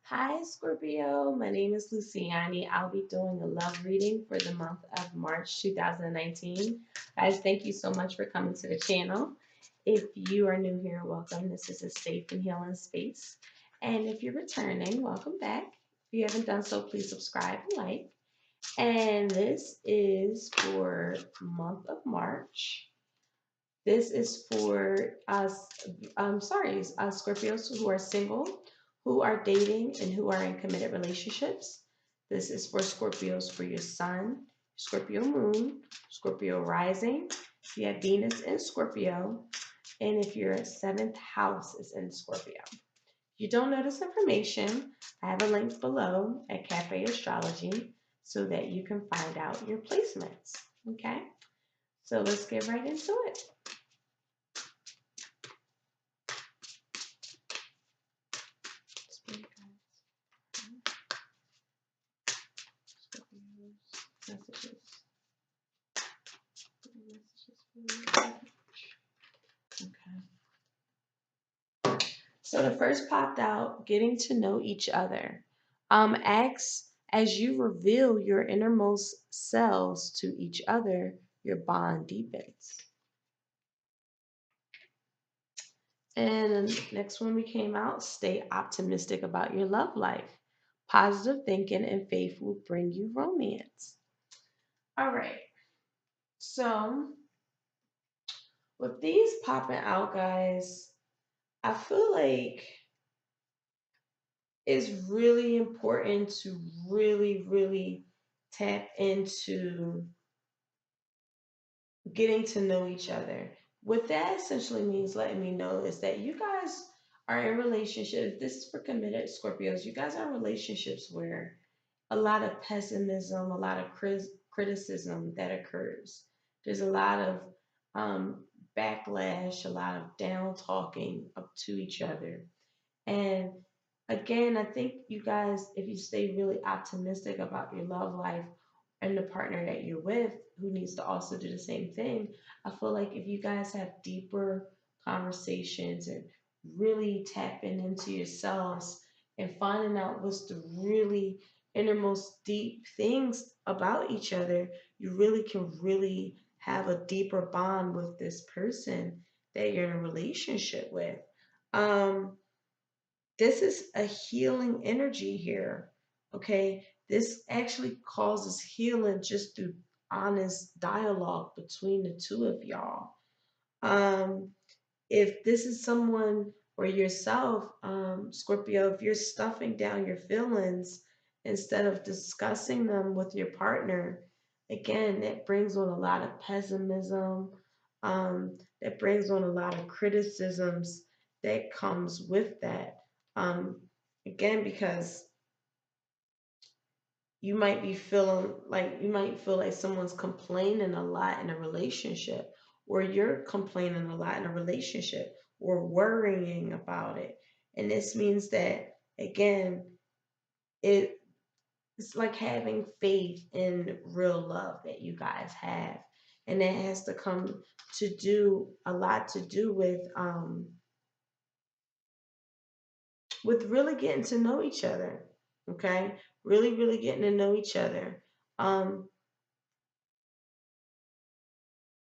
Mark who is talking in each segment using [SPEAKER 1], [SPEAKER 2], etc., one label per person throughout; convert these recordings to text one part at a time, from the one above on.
[SPEAKER 1] Hi, Scorpio. My name is Luciani. I'll be doing a love reading for the month of March 2019. Guys, thank you so much for coming to the channel. If you are new here, welcome. This is a safe and healing space. And if you're returning, welcome back. If you haven't done so, please subscribe and like. And this is for month of March. This is for us, Scorpios who are single, who are dating, and who are in committed relationships. This is for Scorpios for your sun, Scorpio moon, Scorpio rising. If you have Venus in Scorpio, and if your seventh house is in Scorpio. If you don't know this information, I have a link below at Cafe Astrology so that you can find out your placements. Okay, so let's get right into it. Messages. Okay. So the first popped out, getting to know each other. As you reveal your innermost selves to each other, your bond deepens. And the next one we came out, stay optimistic about your love life. Positive thinking and faith will bring you romance. All right. So with these popping out, guys, I feel like it's really important to really tap into getting to know each other. What that essentially means, letting me know, is that you guys are in relationships. This is for committed Scorpios. You guys are in relationships where a lot of pessimism, a lot of criticism that occurs. There's a lot of backlash, a lot of down talking up to each other. And again, I think you guys, if you stay really optimistic about your love life and the partner that you're with, who needs to also do the same thing, I feel like if you guys have deeper conversations and really tapping into yourselves and finding out what's the really innermost deep things about each other, you really can really have a deeper bond with this person that you're in a relationship with. Um, this is a healing energy here. Okay. This actually causes healing just through honest dialogue between the two of y'all. Um, if this is someone or yourself, Scorpio, if you're stuffing down your feelings instead of discussing them with your partner, again, that brings on a lot of pessimism. That brings on a lot of criticisms that comes with that. Um, again, because you might feel like someone's complaining a lot in a relationship, or you're complaining a lot in a relationship, or worrying about it. And this means that, again, it it's like having faith in real love that you guys have. And that has to come to do a lot to do with really getting to know each other. Okay? Really getting to know each other. Um,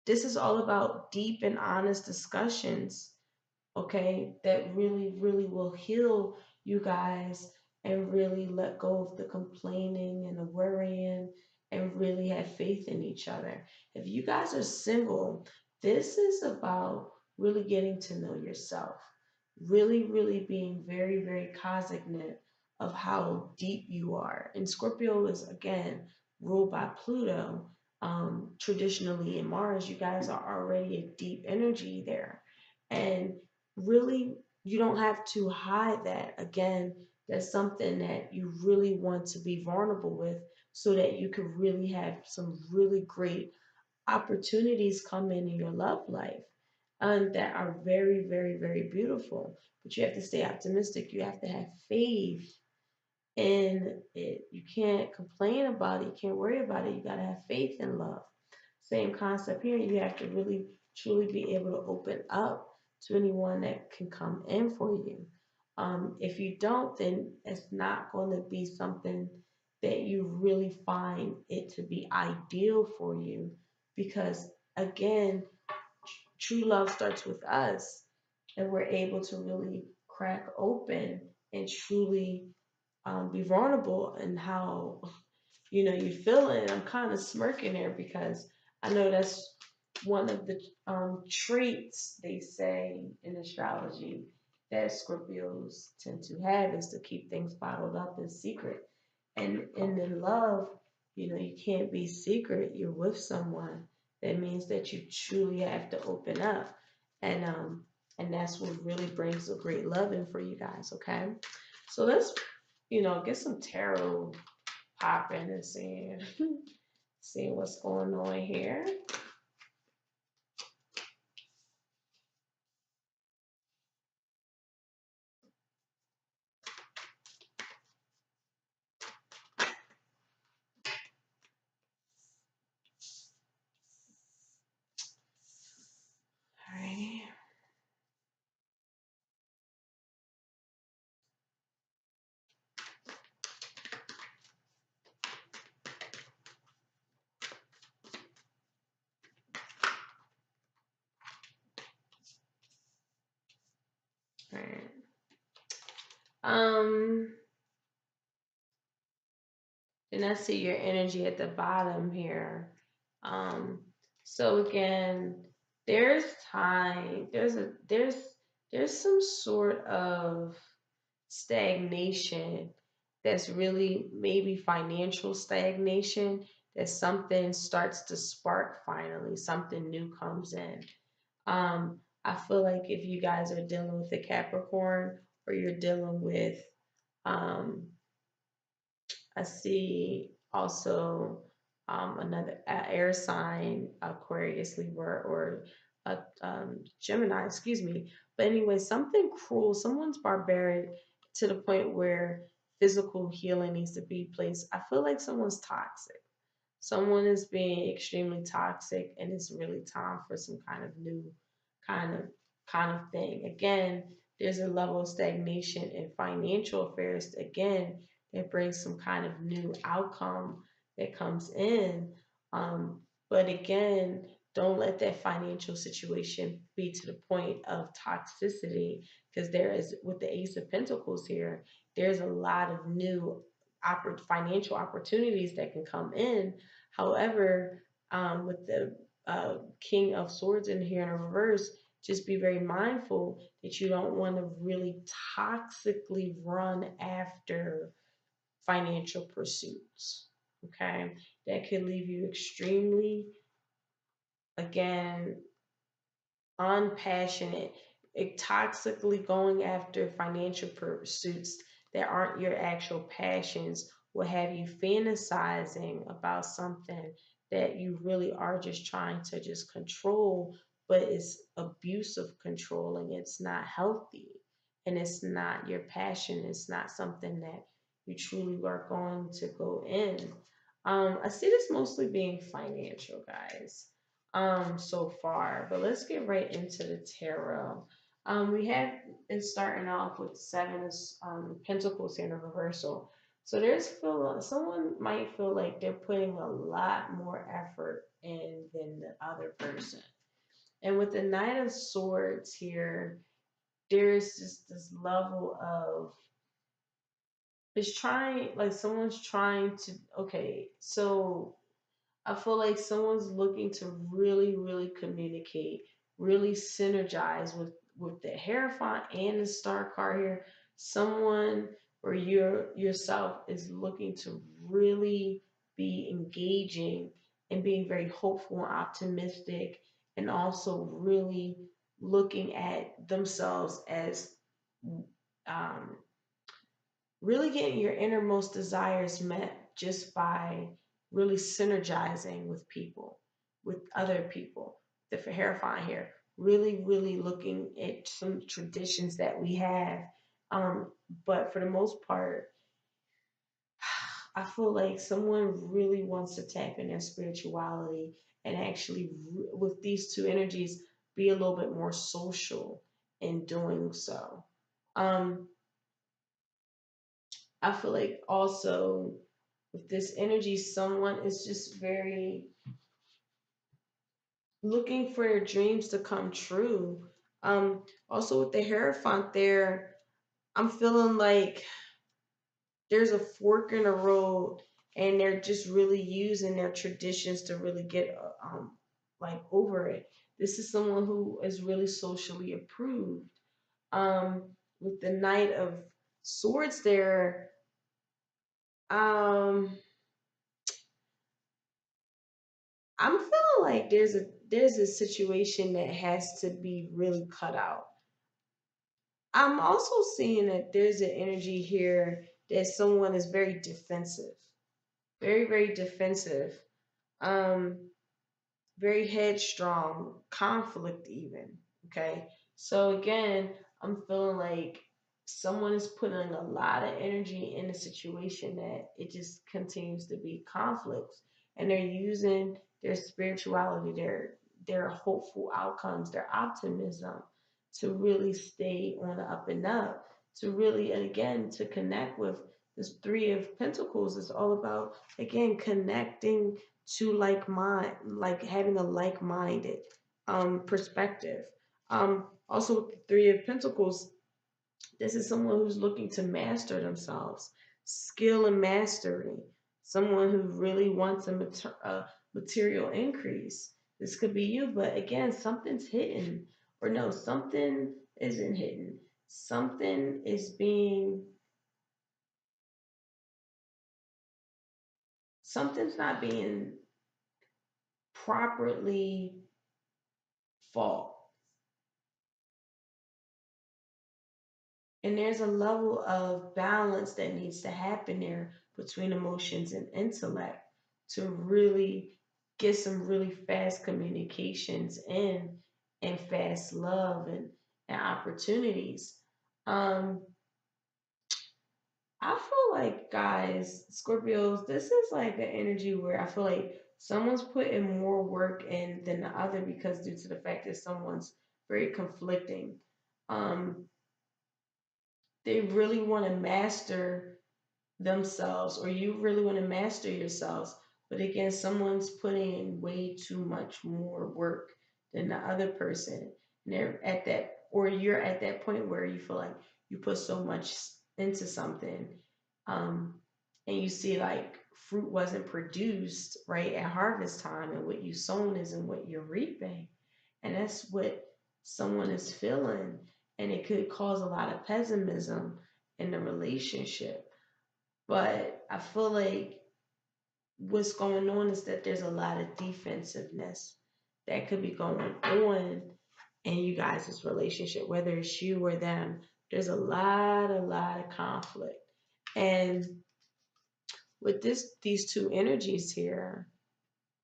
[SPEAKER 1] this is all about deep and honest discussions, okay, that really will heal you guys and really let go of the complaining and the worrying and really have faith in each other. If you guys are single, this is about really getting to know yourself, really being very cognizant of how deep you are. And Scorpio is, again, ruled by Pluto. Traditionally in Mars, you guys are already a deep energy there. And really, you don't have to hide that. Again, that's something that you really want to be vulnerable with so that you can really have some really great opportunities come in your love life and that are very beautiful. But you have to stay optimistic. You have to have faith in it. You can't complain about it. You can't worry about it. You got to have faith in love. Same concept here. You have to really truly be able to open up to anyone that can come in for you. If you don't, then it's not going to be something that you really find it to be ideal for you because, again, true love starts with us and we're able to really crack open and truly be vulnerable in how you feel it. I'm kind of smirking there because I know that's one of the traits they say in astrology that Scorpios tend to have is to keep things bottled up in secret. And in love, you can't be secret. You're with someone. That means that you truly have to open up. And that's what really brings a great love in for you guys, okay? So let's, get some tarot popping and seeing what's going on here. All right. All right. Um, and I see your energy at the bottom here. Um, so again, there's time. There's some sort of stagnation that's really maybe financial stagnation that something starts to spark finally, something new comes in. I feel like if you guys are dealing with a Capricorn or you're dealing with um, I see also another air sign, Aquarius, Libra, or Gemini, excuse me. But anyway, something cruel, someone's barbaric to the point where physical healing needs to be placed. I feel like someone's toxic. Someone is being extremely toxic, and it's really time for some kind of new kind of thing. Again, there's a level of stagnation in financial affairs. Again, that brings some kind of new outcome that comes in. Um, but again, don't let that financial situation be to the point of toxicity because there is, with the Ace of Pentacles here, there's a lot of new financial opportunities that can come in. However, with the King of Swords in here in reverse, just be very mindful that you don't want to really toxically run after financial pursuits. Okay, that could leave you extremely, again, unpassionate, toxically going after financial pursuits that aren't your actual passions will have you fantasizing about something that you really are just trying to just control, but it's abusive controlling. It's not healthy and it's not your passion. It's not something that you truly are going to go in. I see this mostly being financial, guys, so far. But let's get right into the tarot. We have it starting off with seven of pentacles here in a reversal. So someone might feel like they're putting a lot more effort in than the other person. And with the Knight of Swords here, there's just this level of it's trying, like someone's trying to, okay, so I feel like someone's looking to really, really communicate, really synergize with the Hierophant and the Star card here. Someone or yourself is looking to really be engaging and being very hopeful and optimistic, and also really looking at themselves as um, really getting your innermost desires met just by really synergizing with people, with other people. The Hierophant here, really, really looking at some traditions that we have. But for the most part, I feel like someone really wants to tap in their spirituality and actually, with these two energies, be a little bit more social in doing so. Um, I feel like also with this energy, someone is just very looking for their dreams to come true. Also with the Hierophant there, I'm feeling like there's a fork in the road, and they're just really using their traditions to really get like over it. This is someone who is really socially approved. With the Knight of Swords there, um, I'm feeling like there's a situation that has to be really cut out. I'm also seeing that there's an energy here that someone is very defensive, very, very defensive, um, very headstrong, conflict even. Okay. So again, I'm feeling like someone is putting a lot of energy in a situation that it just continues to be conflicts. And they're using their spirituality, their hopeful outcomes, their optimism to really stay on the up and up, to really, and again, to connect with this Three of Pentacles is all about, again, connecting to like having a like-minded perspective. Also with the Three of Pentacles, this is someone who's looking to master themselves, skill and mastery, someone who really wants a material increase. This could be you, but again, something's hidden, or no, something isn't hidden. Something is being, something's not being properly fought. And there's a level of balance that needs to happen there between emotions and intellect to really get some really fast communications in, and fast love and opportunities. Um, I feel like, guys, Scorpios, this is like an energy where I feel like someone's putting more work in than the other because due to the fact that someone's very conflicting. Um, they really want to master themselves, or you really want to master yourselves, but again, someone's putting in way too much more work than the other person, and they're at that, or you're at that point where you feel like you put so much into something, um, and you see like fruit wasn't produced right at harvest time, and what you sown isn't what you're reaping, and that's what someone is feeling, and it could cause a lot of pessimism in the relationship. But I feel like what's going on is that there's a lot of defensiveness that could be going on in you guys' relationship, whether it's you or them. There's a lot of conflict. And with these two energies here,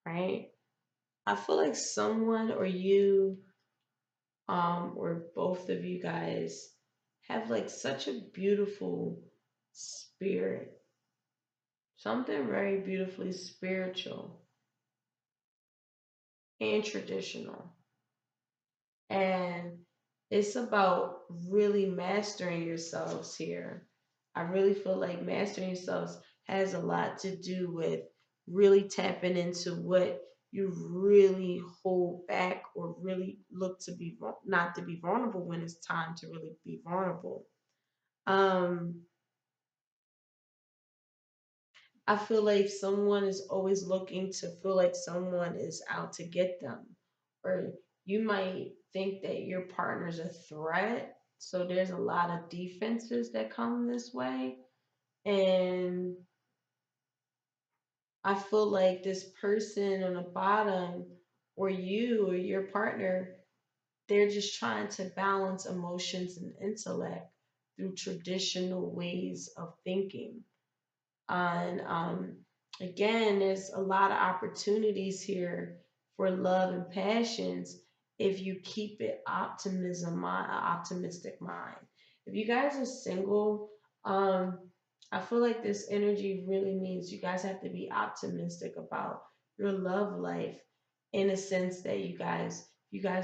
[SPEAKER 1] right? I feel like someone, or you, or both of you guys have like such a beautiful spirit, something very beautifully spiritual and traditional. And it's about really mastering yourselves here. I really feel like mastering yourselves has a lot to do with really tapping into what you really hold back, or really look to be not to be vulnerable when it's time to really be vulnerable. Um, I feel like someone is always looking to feel like someone is out to get them. Or you might think that your partner's a threat. So there's a lot of defenses that come this way. And I feel like this person on the bottom, or you or your partner, they're just trying to balance emotions and intellect through traditional ways of thinking. And again, there's a lot of opportunities here for love and passions if you keep it optimistic mind. If you guys are single, um, I feel like this energy really means you guys have to be optimistic about your love life, in a sense that you guys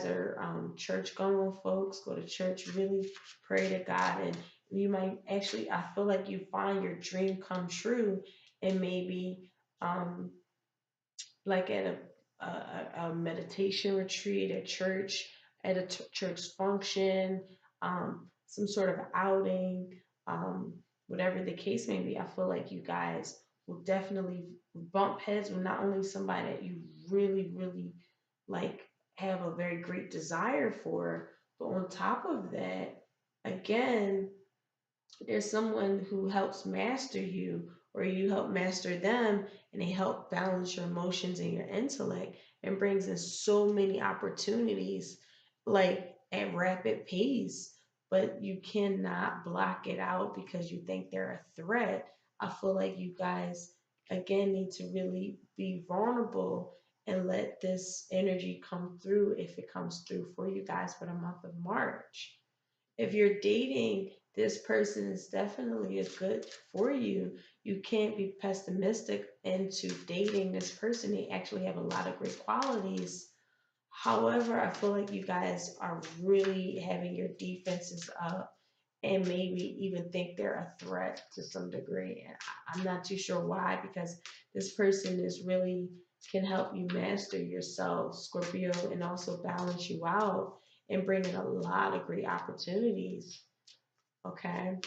[SPEAKER 1] are church going folks, go to church, really pray to God, and you might actually, I feel like you find your dream come true, and maybe um, like at a meditation retreat at church, at a church function, some sort of outing, um, whatever the case may be. I feel like you guys will definitely bump heads with not only somebody that you really, really like have a very great desire for, but on top of that, again, there's someone who helps master you, or you help master them, and they help balance your emotions and your intellect, and brings in so many opportunities like at rapid pace. But you cannot block it out because you think they're a threat. I feel like you guys again need to really be vulnerable and let this energy come through, if it comes through for you guys for the month of March. If you're dating, this person is definitely a good for you. You can't be pessimistic into dating this person. They actually have a lot of great qualities. However, I feel like you guys are really having your defenses up, and maybe even think they're a threat to some degree. And I'm not too sure why, because this person is really can help you master yourself, Scorpio, and also balance you out and bring in a lot of great opportunities. Okay.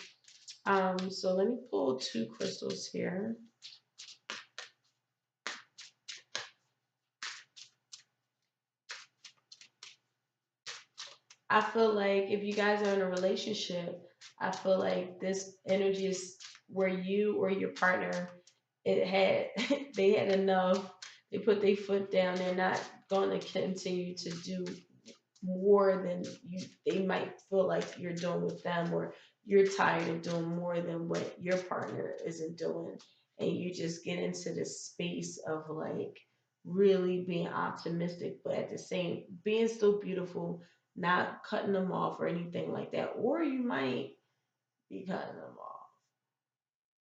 [SPEAKER 1] So let me pull two crystals here. I feel like if you guys are in a relationship, I feel like this energy is where you or your partner, it had they had enough. They put their foot down. They're not going to continue to do more than you they might feel like you're doing with them, or you're tired of doing more than what your partner isn't doing, and you just get into this space of like really being optimistic, but at the same being still beautiful, not cutting them off or anything like that. Or you might be cutting them off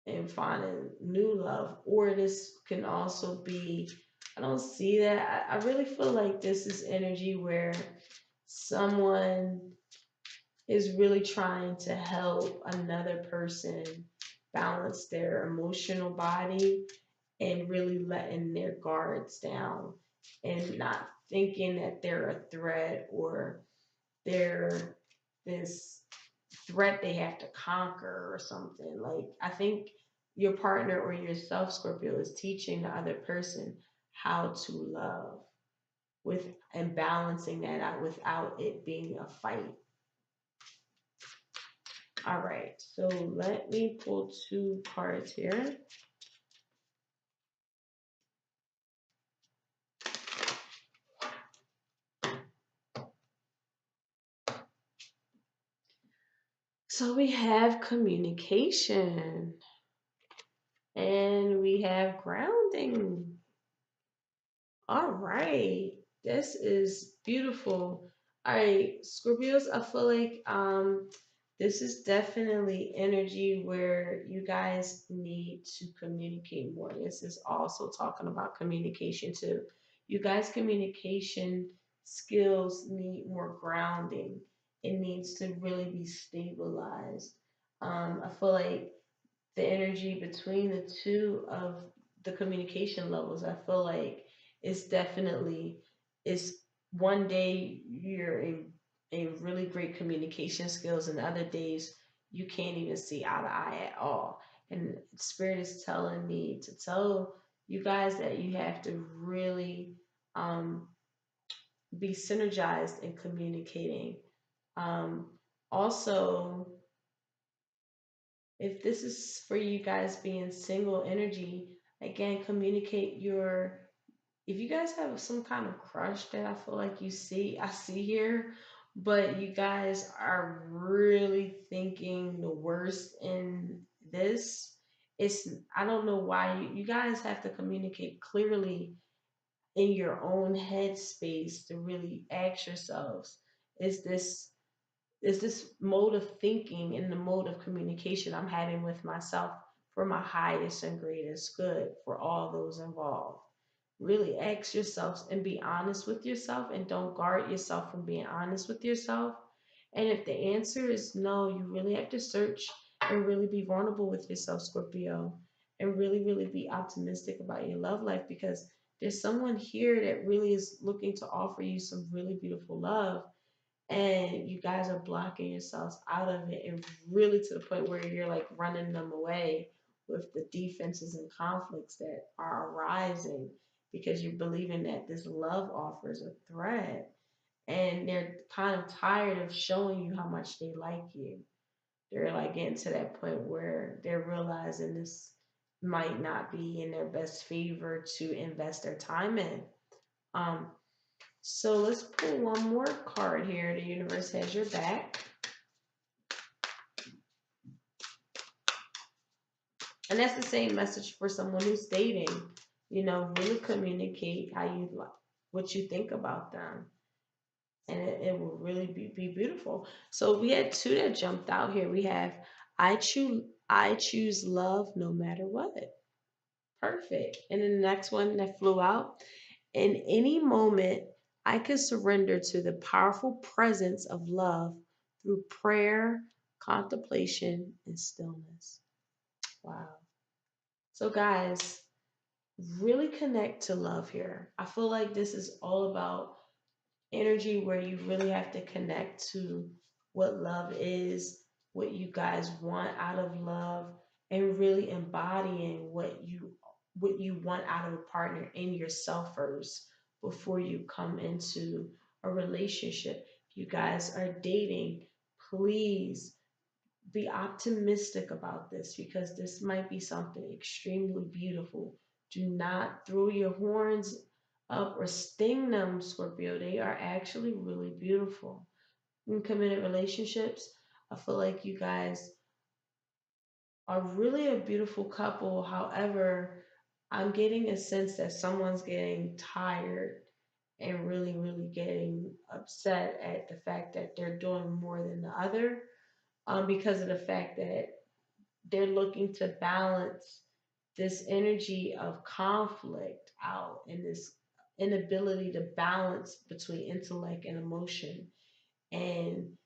[SPEAKER 1] and finding new love. Or this can also be, I don't see that. I really feel like this is energy where someone is really trying to help another person balance their emotional body, and really letting their guards down, and not thinking that they're a threat, or they're this threat they have to conquer or something. Like, I think your partner or yourself, Scorpio, is teaching the other person how to love with, and balancing that out without it being a fight. All right, so let me pull two cards here. So we have communication, and we have grounding. All right, this is beautiful. All right, Scorpios, I feel like this is definitely energy where you guys need to communicate more. This is also talking about communication too. You guys' communication skills need more grounding. It needs to really be stabilized. I feel like the energy between the two of the communication levels, I feel like it's definitely, is one day you're in really great communication skills, and other days you can't even see eye to eye at all. And spirit is telling me to tell you guys that you have to really um, be synergized in communicating. Um, Also, if this is for you guys being single energy, again, communicate your, if you guys have some kind of crush that I feel like I see here, but you guys are really thinking the worst in this. It's, I don't know why you guys have to communicate clearly in your own headspace to really ask yourselves, is this, is this mode of thinking and the mode of communication I'm having with myself for my highest and greatest good for all those involved? Really ask yourselves and be honest with yourself, and don't guard yourself from being honest with yourself. And if the answer is no, you really have to search and really be vulnerable with yourself, Scorpio, and really, really be optimistic about your love life, because there's someone here that really is looking to offer you some really beautiful love, and you guys are blocking yourselves out of it, and really to the point where you're like running them away with the defenses and conflicts that are arising because you're believing that this love offer is a threat, and they're kind of tired of showing you how much they like you. They're like getting to that point where they're realizing this might not be in their best favor to invest their time in. Um, so let's pull one more card here. The universe has your back. And that's the same message for someone who's dating. You know, really communicate how you like, what you think about them. And it will really be beautiful. So we had two that jumped out here. We have I choose love no matter what. Perfect. And then the next one that flew out, in any moment, I can surrender to the powerful presence of love through prayer, contemplation, and stillness. Wow. So, guys, really connect to love here. I feel like this is all about energy where you really have to connect to what love is, what you guys want out of love, and really embodying what you want out of a partner in yourself first before you come into a relationship. If you guys are dating, please be optimistic about this, because this might be something extremely beautiful. Do not throw your horns up or sting them, Scorpio. They are actually really beautiful. In committed relationships, I feel like you guys are really a beautiful couple. However, I'm getting a sense that someone's getting tired and really, really getting upset at the fact that they're doing more than the other, because of the fact that they're looking to balance this energy of conflict out and this inability to balance between intellect and emotion. And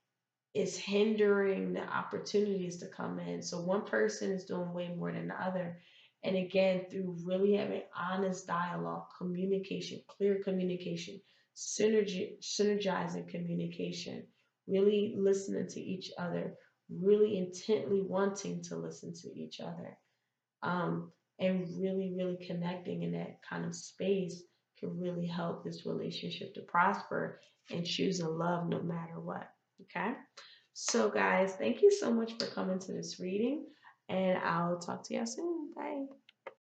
[SPEAKER 1] it's hindering the opportunities to come in. So one person is doing way more than the other. And again, through really having honest dialogue, communication, clear communication, synergizing communication, really listening to each other, really intently wanting to listen to each other, and really, really connecting in that kind of space can really help this relationship to prosper and choosing love no matter what. Okay. So, guys, thank you so much for coming to this reading, and I'll talk to y'all soon. Bye.